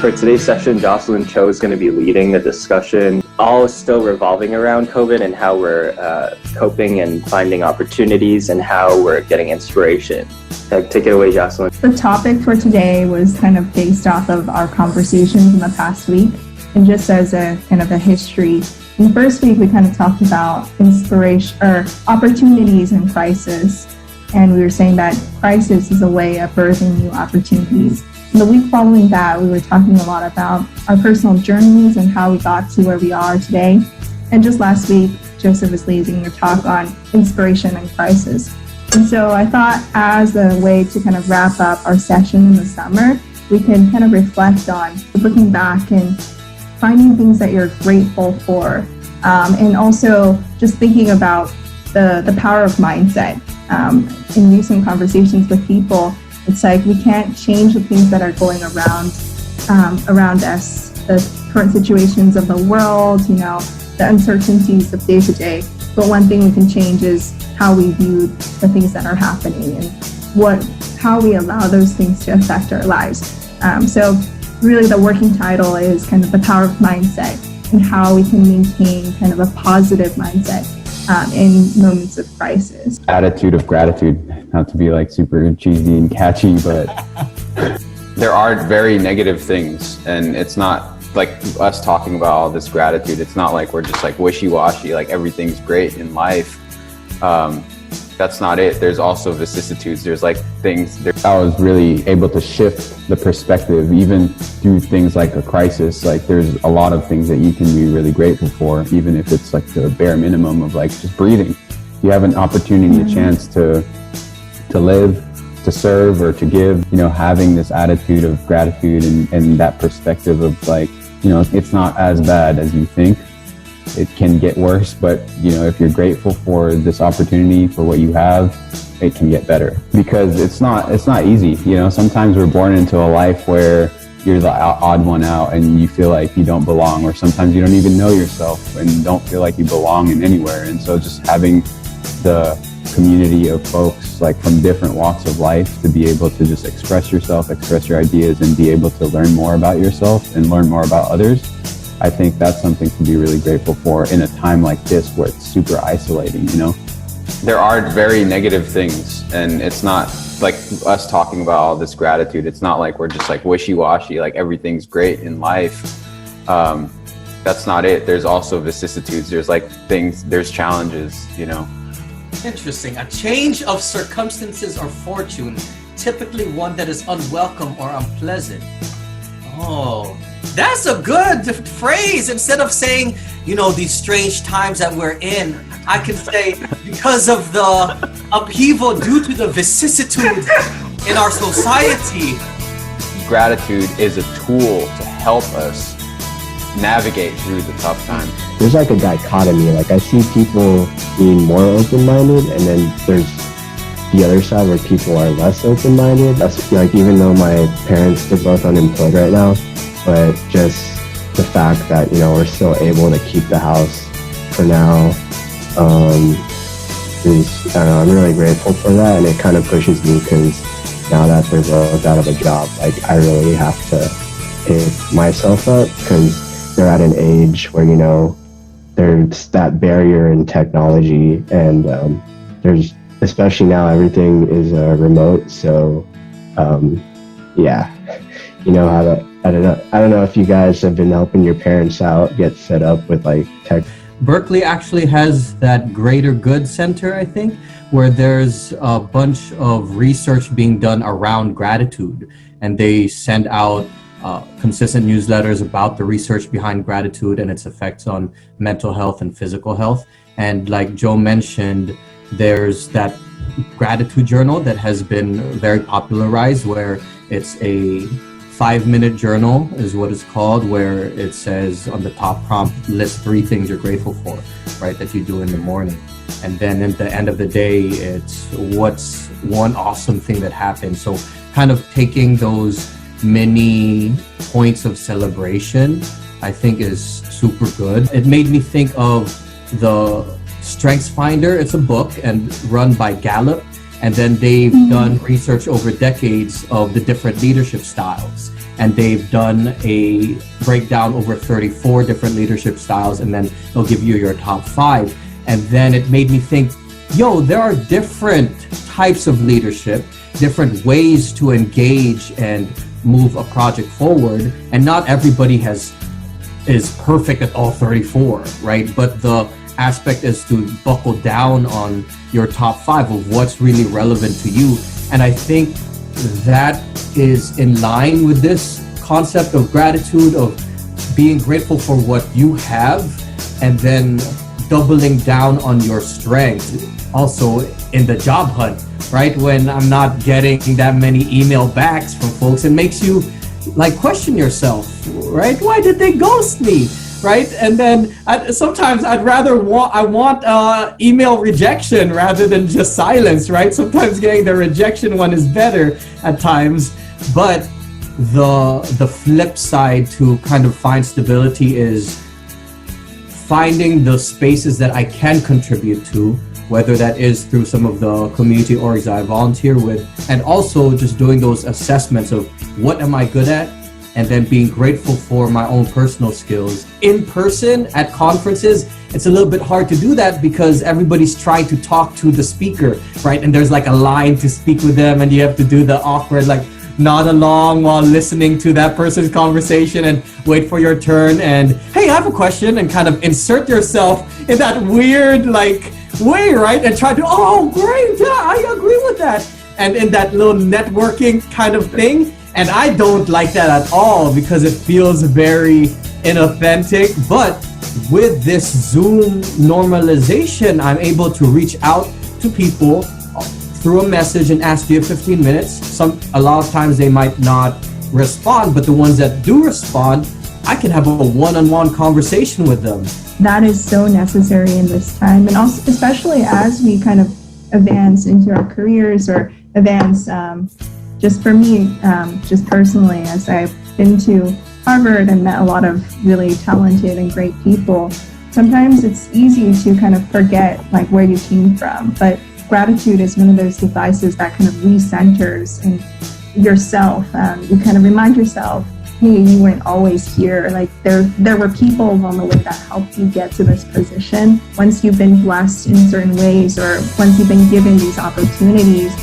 For today's session, Jocelyn Cho is going to be leading the discussion, all still revolving around COVID and how we're coping and finding opportunities and how we're getting inspiration. Take it away, Jocelyn. The topic for today was kind of based off of our conversations in the past week. And just as a kind of a history, in the first week, we kind of talked about inspiration or opportunities in crisis. And we were saying that crisis is a way of birthing new opportunities. In the week following that, we were talking a lot about our personal journeys and how we got to where we are today. And just last week, Joseph was leading a talk on inspiration and crisis. And so I thought as a way to kind of wrap up our session in the summer, we can kind of reflect on looking back and finding things that you're grateful for. And also just thinking about the power of mindset. In recent conversations with people, it's like we can't change the things that are going around us, the current situations of the world, the uncertainties of day to day. But one thing we can change is how we view the things that are happening and how we allow those things to affect our lives. So really the working title is kind of the power of mindset and how we can maintain kind of a positive mindset in moments of crisis. Attitude of gratitude, not to be like super cheesy and catchy, but there are very negative things, and it's not like us talking about all this gratitude. It's not like we're just like wishy-washy, like everything's great in life. That's not it. There's also vicissitudes. There's like things there. I was really able to shift the perspective, even through things like a crisis. Like there's a lot of things that you can be really grateful for, even if it's like the bare minimum of like just breathing. You have an opportunity, a chance to live, to serve, or to give. Having this attitude of gratitude and that perspective of like, it's not as bad as you think. It can get worse, but if you're grateful for this opportunity, for what you have, it can get better. Because it's not easy. Sometimes we're born into a life where you're the odd one out and you feel like you don't belong, or sometimes you don't even know yourself and don't feel like you belong in anywhere. And so just having the community of folks like from different walks of life to be able to just express yourself, express your ideas, and be able to learn more about yourself and learn more about others, I think that's something to be really grateful for in a time like this where it's super isolating, There are very negative things, and it's not like us talking about all this gratitude. It's not like we're just like wishy-washy, like everything's great in life. That's not it. There's also vicissitudes. There's like things, there's challenges, Interesting. A change of circumstances or fortune, typically one that is unwelcome or unpleasant. Oh, that's a good phrase. Instead of saying, these strange times that we're in, I can say because of the upheaval due to the vicissitude in our society. Gratitude is a tool to help us navigate through the tough times. There's like a dichotomy. Like I see people being more open-minded, and then there's the other side where people are less open-minded. That's like, even though my parents are both unemployed right now, but just the fact that, we're still able to keep the house for now, is, I don't know, I'm really grateful for that. And it kind of pushes me, because now that they're both out of a job, like I really have to pick myself up, because they're at an age where, there's that barrier in technology, and there's, especially now, everything is remote. So, yeah, I don't know if you guys have been helping your parents out get set up with like tech. Berkeley actually has that Greater Good Center, I think, where there's a bunch of research being done around gratitude, and they send out consistent newsletters about the research behind gratitude and its effects on mental health and physical health. And like Joe mentioned, there's that gratitude journal that has been very popularized, where it's a 5-minute journal is what it's called, where it says on the top prompt, list 3 things you're grateful for, right, that you do in the morning. And then at the end of the day, it's what's one awesome thing that happened. So kind of taking those many points of celebration, I think is super good. It made me think of the Strengths Finder. It's a book and run by Gallup. And then they've done research over decades of the different leadership styles. and they've done a breakdown over 34 different leadership styles, and then they'll give you your top 5. And then it made me think, yo, there are different types of leadership, different ways to engage and move a project forward, and not everybody is perfect at all 34, right? But the aspect is to buckle down on your top 5 of what's really relevant to you. And I think that is in line with this concept of gratitude, of being grateful for what you have, and then doubling down on your strength. Also in the job hunt, right? When I'm not getting that many email backs from folks, it makes you like question yourself, right? Why did they ghost me, right? And then sometimes I'd rather want email rejection rather than just silence, right? Sometimes getting the rejection one is better at times, but the flip side to kind of find stability is finding the spaces that I can contribute to, whether that is through some of the community orgs I volunteer with, and also just doing those assessments of what am I good at, and then being grateful for my own personal skills. In person at conferences, it's a little bit hard to do that because everybody's trying to talk to the speaker, right? And there's like a line to speak with them, and you have to do the awkward like nod along while listening to that person's conversation and wait for your turn and, hey, I have a question, and kind of insert yourself in that weird like way, right? And try to, oh, great, yeah, I agree with that. And in that little networking kind of thing. And I don't like that at all because it feels very inauthentic. But with this Zoom normalization, I'm able to reach out to people through a message and ask, do you have 15 minutes? A lot of times they might not respond, but the ones that do respond, I can have a one-on-one conversation with them. That is so necessary in this time, and also especially as we kind of advance into our careers or advance, just for me, just personally, as I've been to Harvard and met a lot of really talented and great people, sometimes it's easy to kind of forget like where you came from, but gratitude is one of those devices that kind of recenters in yourself. You kind of remind yourself, hey, you weren't always here. Like there were people along the way that helped you get to this position. Once you've been blessed in certain ways, or once you've been given these opportunities,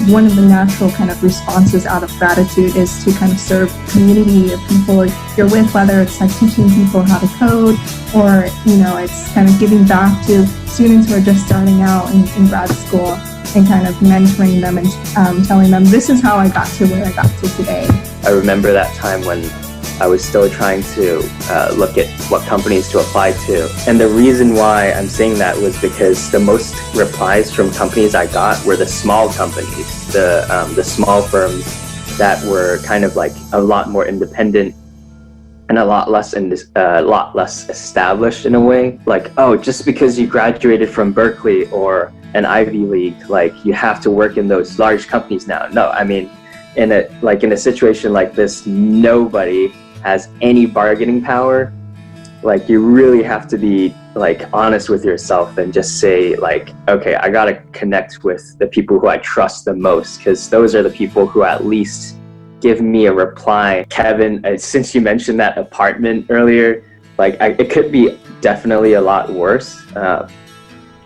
one of the natural kind of responses out of gratitude is to kind of serve the community of people you're with, whether it's like teaching people how to code, or, you know, it's kind of giving back to students who are just starting out in grad school and kind of mentoring them and telling them, this is how I got to where I got to today. I remember that time when I was still trying to look at what companies to apply to. And the reason why I'm saying that was because the most replies from companies I got were the small companies, the small firms that were kind of like a lot more independent and a lot less established in a way. Like, oh, just because you graduated from Berkeley or an Ivy League, like you have to work in those large companies now. No, I mean, in a situation like this, nobody has any bargaining power. Like, you really have to be like honest with yourself and just say like, okay, I gotta connect with the people who I trust the most, because those are the people who at least give me a reply. Kevin, since you mentioned that apartment earlier, like it could be definitely a lot worse.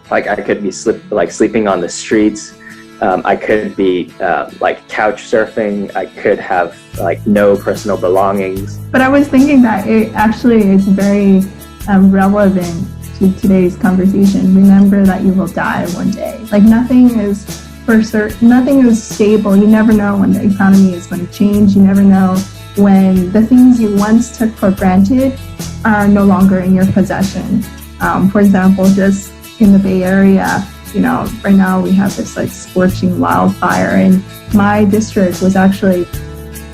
Like I could be sleeping on the streets. I could be like couch surfing. I could have like no personal belongings. But I was thinking that it actually is very relevant to today's conversation. Remember that you will die one day. Like nothing is for certain, nothing is stable. You never know when the economy is going to change. You never know when the things you once took for granted are no longer in your possession. For example, just in the Bay Area, you know, right now we have this like scorching wildfire, and my district was actually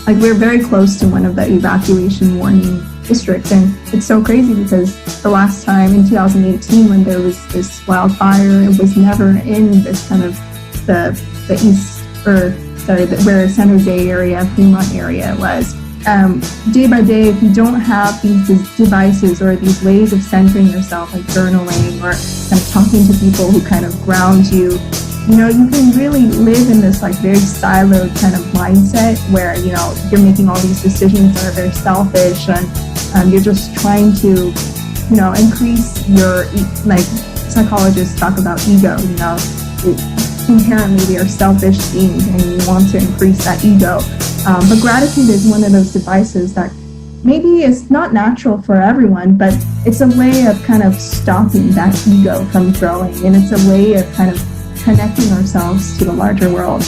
like, we're very close to one of the evacuation warning districts. And it's so crazy because the last time in 2018 when there was this wildfire, it was never in this kind of the east, or sorry, where San Jose area, Fremont area was. Day by day, if you don't have these devices or these ways of centering yourself, like journaling or kind of talking to people who kind of ground you, you know, you can really live in this like very siloed kind of mindset where, you know, you're making all these decisions that are very selfish, and you're just trying to, you know, increase your, like psychologists talk about ego, you know, inherently they are selfish beings and you want to increase that ego. But gratitude is one of those devices that maybe it's not natural for everyone, but it's a way of kind of stopping that ego from growing, and it's a way of kind of connecting ourselves to the larger world.